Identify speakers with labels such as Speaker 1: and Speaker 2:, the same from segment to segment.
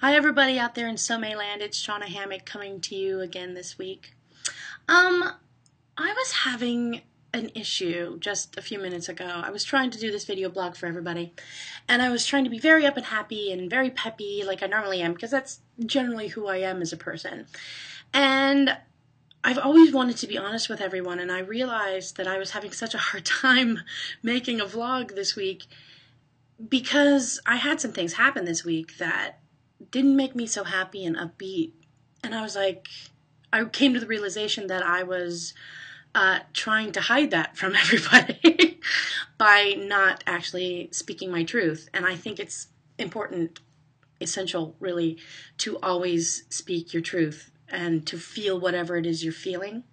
Speaker 1: Hi everybody out there in Somae Land, it's Shawna Hamic coming to you again this week. I was having an issue just a few minutes ago. I was trying to do this video blog for everybody, and I was trying to be very up and happy and very peppy like I normally am, because that's generally who I am as a person. And I've always wanted to be honest with everyone, and I realized that I was having such a hard time making a vlog this week because I had some things happen this week that didn't make me so happy and upbeat. And I came to the realization that I was trying to hide that from everybody by not actually speaking my truth. And I think it's important, essential really, to always speak your truth and to feel whatever it is you're feeling.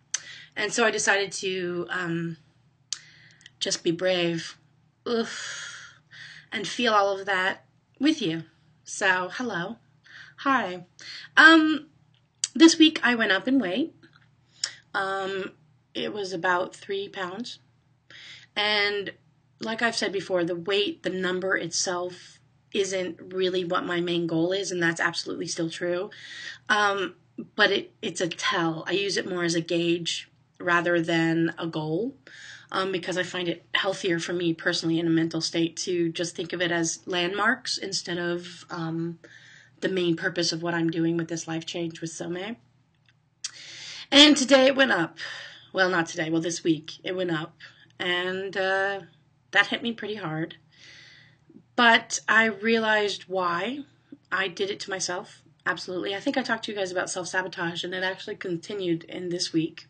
Speaker 1: And so I decided to just be brave and feel all of that with you. So, hello. Hi. This week I went up in weight. It was about 3 pounds. And like I've said before, the number itself isn't really what my main goal is, and that's absolutely still true. But it's a tell. I use it more as a gauge rather than a goal. Because I find it healthier for me personally in a mental state to just think of it as landmarks instead of the main purpose of what I'm doing with this life change with Somae. And today it went up. Well, not today. Well, this week it went up. And that hit me pretty hard. But I realized why I did it to myself. Absolutely. I think I talked to you guys about self-sabotage, and it actually continued in this week.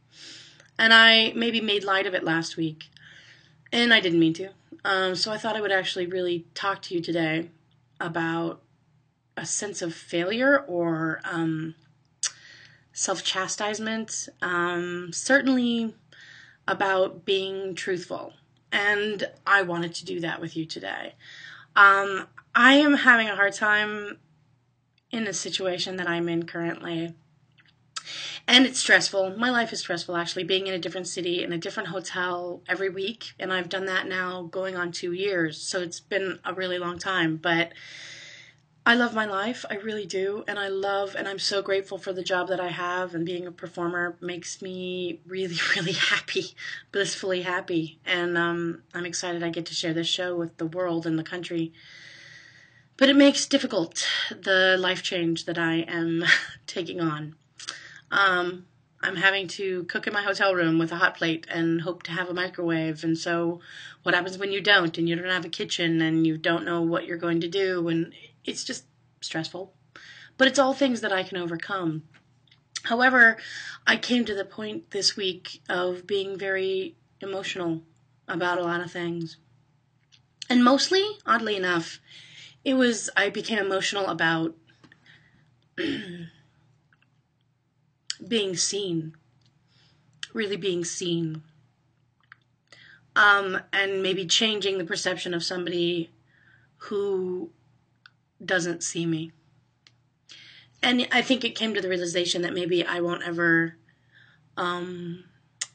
Speaker 1: And I maybe made light of it last week, and I didn't mean to. So I thought I would actually really talk to you today about a sense of failure or self-chastisement, certainly about being truthful. And I wanted to do that with you today. I am having a hard time in the situation that I'm in currently. And it's stressful. My life is stressful, actually, being in a different city, in a different hotel every week. And I've done that now going on 2 years. So it's been a really long time. But I love my life. I really do. And I'm so grateful for the job that I have. And being a performer makes me really, really happy, blissfully happy. And I'm excited I get to share this show with the world and the country. But it makes difficult the life change that I am taking on. I'm having to cook in my hotel room with a hot plate and hope to have a microwave. And so what happens when you don't, and you don't have a kitchen, and you don't know what you're going to do, and it's just stressful. But it's all things that I can overcome. However, I came to the point this week of being very emotional about a lot of things. And mostly, oddly enough, I became emotional about being seen, really being seen, and maybe changing the perception of somebody who doesn't see me. And I think it came to the realization that maybe I won't ever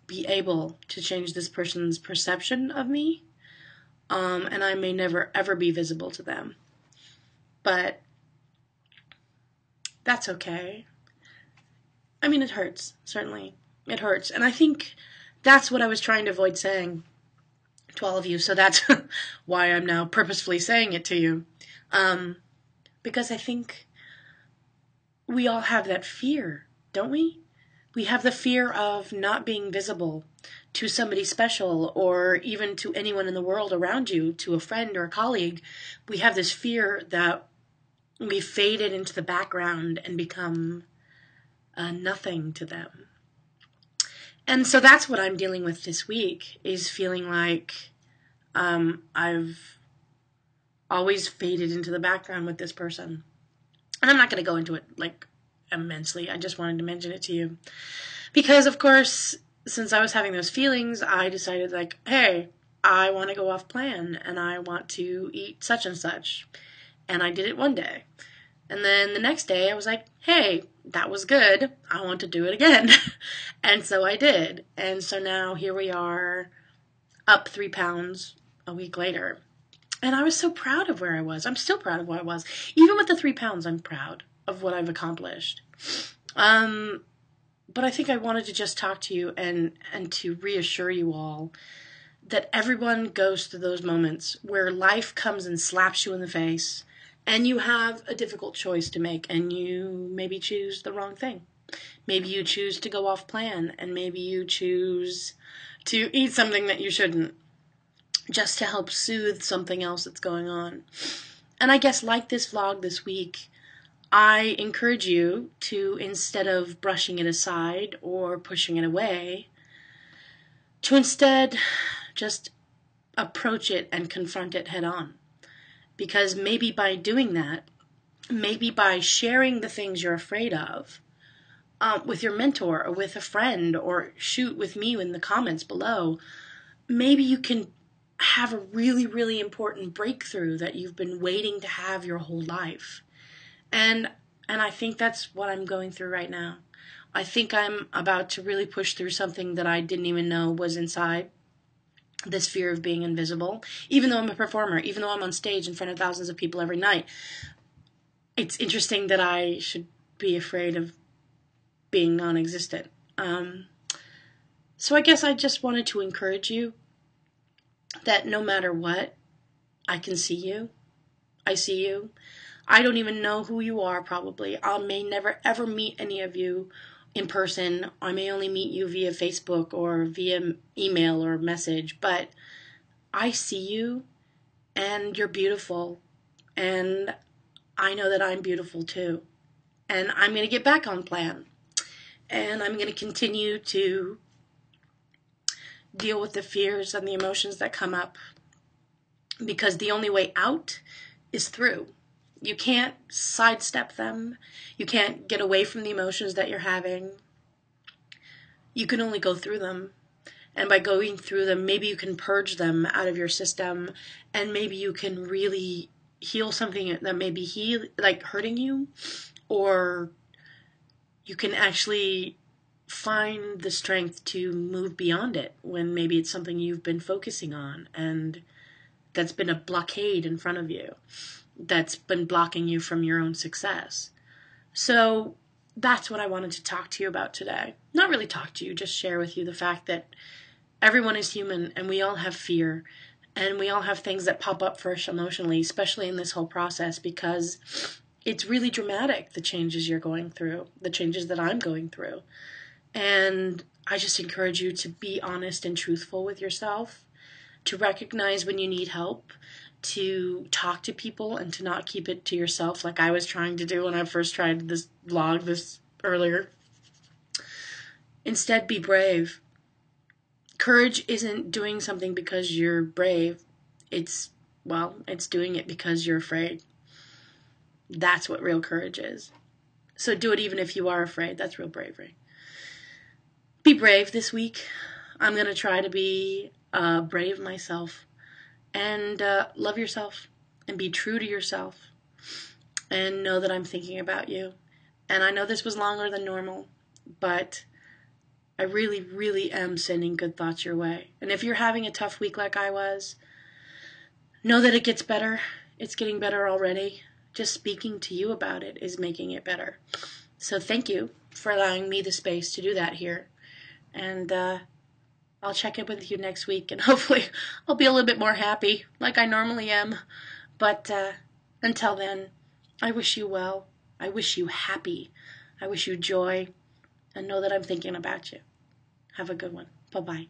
Speaker 1: be able to change this person's perception of me, and I may never ever be visible to them. But that's okay. I mean, it hurts, certainly. It hurts. And I think that's what I was trying to avoid saying to all of you. So that's why I'm now purposefully saying it to you. Because I think we all have that fear, don't we? We have the fear of not being visible to somebody special, or even to anyone in the world around you, to a friend or a colleague. We have this fear that we faded into the background and become nothing to them. And so that's what I'm dealing with this week, is feeling like I've always faded into the background with this person. And I'm not going to go into it like immensely. I just wanted to mention it to you. Because, of course, since I was having those feelings, I decided, like, hey, I want to go off plan, and I want to eat such and such. And I did it one day. And then the next day I was like, hey, that was good. I want to do it again. And so I did. And so now here we are, up 3 pounds a week later. And I was so proud of where I was. I'm still proud of where I was. Even with the 3 pounds, I'm proud of what I've accomplished. But I think I wanted to just talk to you and to reassure you all that everyone goes through those moments where life comes and slaps you in the face and you have a difficult choice to make and you maybe choose the wrong thing. Maybe you choose to go off plan and maybe you choose to eat something that you shouldn't just to help soothe something else that's going on. And I guess like this vlog this week, I encourage you to, instead of brushing it aside or pushing it away, to instead just approach it and confront it head on. Because maybe by doing that, maybe by sharing the things you're afraid of with your mentor or with a friend, or shoot with me in the comments below, maybe you can have a really, really important breakthrough that you've been waiting to have your whole life. And I think that's what I'm going through right now. I think I'm about to really push through something that I didn't even know was inside. This fear of being invisible. Even though I'm a performer, even though I'm on stage in front of thousands of people every night, it's interesting that I should be afraid of being non-existent. So I guess I just wanted to encourage you that no matter what, I can see you. I see you. I don't even know who you are, probably. I may never ever meet any of you in person. I may only meet you via Facebook or via email or message, but I see you and you're beautiful. And I know that I'm beautiful too. And I'm going to get back on plan. And I'm going to continue to deal with the fears and the emotions that come up, because the only way out is through. You can't sidestep them. You can't get away from the emotions that you're having. You can only go through them. And by going through them, maybe you can purge them out of your system, and maybe you can really heal something that may be hurting you, or you can actually find the strength to move beyond it when maybe it's something you've been focusing on and that's been a blockade in front of you, that's been blocking you from your own success. So that's what I wanted to talk to you about today. Not really talk to you, just share with you the fact that everyone is human and we all have fear and we all have things that pop up for us emotionally, especially in this whole process, because it's really dramatic, the changes you're going through, the changes that I'm going through. And I just encourage you to be honest and truthful with yourself, to recognize when you need help, to talk to people and to not keep it to yourself like I was trying to do when I first tried this vlog this earlier. Instead, be brave. Courage isn't doing something because you're brave. It's doing it because you're afraid. That's what real courage is. So do it even if you are afraid. That's real bravery. Be brave this week. I'm going to try to be brave myself. And love yourself. And be true to yourself. And know that I'm thinking about you. And I know this was longer than normal, but I really, really am sending good thoughts your way. And if you're having a tough week like I was, know that it gets better. It's getting better already. Just speaking to you about it is making it better. So thank you for allowing me the space to do that here. And I'll check in with you next week, and hopefully I'll be a little bit more happy like I normally am. But until then, I wish you well. I wish you happy. I wish you joy. And know that I'm thinking about you. Have a good one. Bye-bye.